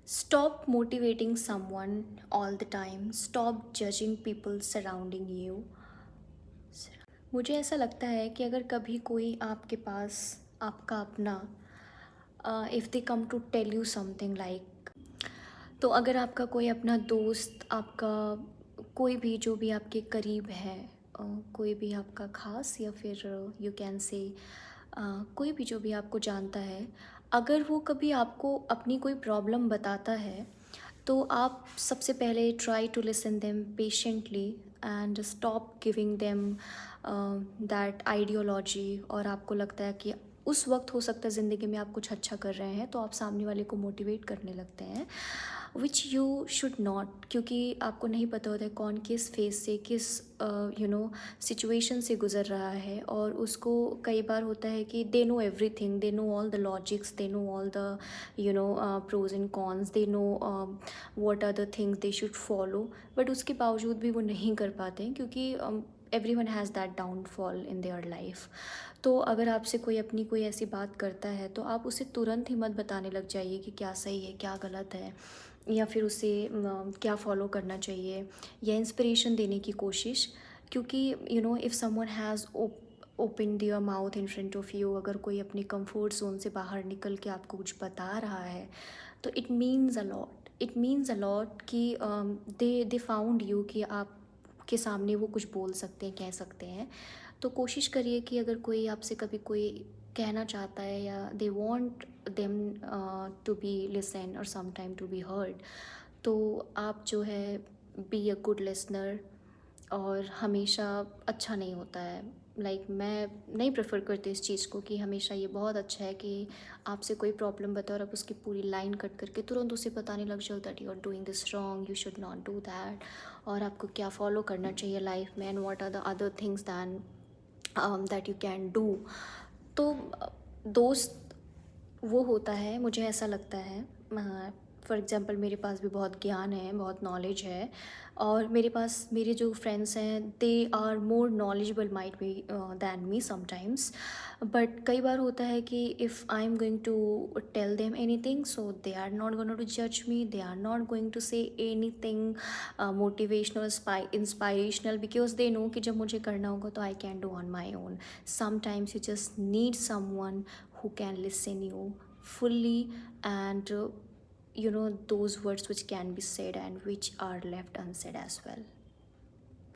Stop motivating someone all the time. Stop judging people surrounding you. मुझे ऐसा लगता है कि अगर कभी कोई आपके पास आपका अपना if they come to tell you something like, तो अगर आपका कोई अपना दोस्त, आपका कोई भी जो भी आपके करीब है, कोई भी आपका ख़ास या फिर यू कैन से कोई भी जो भी आपको जानता है, अगर वो कभी आपको अपनी कोई प्रॉब्लम बताता है, तो आप सबसे पहले try to listen them patiently and stop giving them that ideology. और आपको लगता है कि उस वक्त हो सकता है ज़िंदगी में आप कुछ अच्छा कर रहे हैं, तो आप सामने वाले को मोटिवेट करने लगते हैं, विच यू शुड नॉट, क्योंकि आपको नहीं पता होता है कौन किस फेस से, किस सिचुएशन से गुज़र रहा है। और उसको कई बार होता है कि they know everything, they know all the logics, they know all the pros and cons, they know what are the things they should follow, but उसके बावजूद भी वो नहीं कर पाते हैं, क्योंकि every one has that downfall in their life. तो अगर आपसे कोई अपनी कोई ऐसी बात करता है, तो आप उसे तुरंत ही मत बताने लग जाइए कि क्या सही है क्या गलत है, या फिर उसे क्या फ़ॉलो करना चाहिए, या इंस्पिरेशन देने की कोशिश। क्योंकि if someone has open their mouth in front of you, अगर कोई अपनी कंफर्ट जोन से बाहर निकल के आपको कुछ बता रहा है, तो it means a lot, it means a lot कि दे फाउंड यू, कि आप के सामने वो कुछ बोल सकते हैं, कह सकते हैं। तो कोशिश करिए कि अगर कोई आपसे कभी कोई कहना चाहता है, या they want them to be listen और some time to be heard, तो आप जो है बी अ गुड लिसनर। और हमेशा अच्छा नहीं होता है, मैं नहीं प्रेफर करती इस चीज़ को, कि हमेशा ये बहुत अच्छा है कि आपसे कोई प्रॉब्लम बताओ और आप उसकी पूरी लाइन कट करके तुरंत उसे बताने लग जाओ that you are doing this wrong, you should not do that, और आपको क्या फॉलो करना चाहिए लाइफ में, and what are the other things than that you can do. तो दोस्त वो होता है, मुझे ऐसा लगता है, फॉर एग्ज़ाम्पल मेरे पास भी बहुत ज्ञान है, बहुत नॉलेज है, और मेरे पास मेरे जो फ्रेंड्स हैं they are more knowledgeable might be than me sometimes. But कई बार होता है कि if I am going to tell them anything, so they are not going to जज me, they are not going to say anything motivational inspirational, because they know कि जब मुझे करना होगा तो I can do on my own. Sometimes you just need someone who can listen you fully, and those words which can be said and which are left unsaid as well.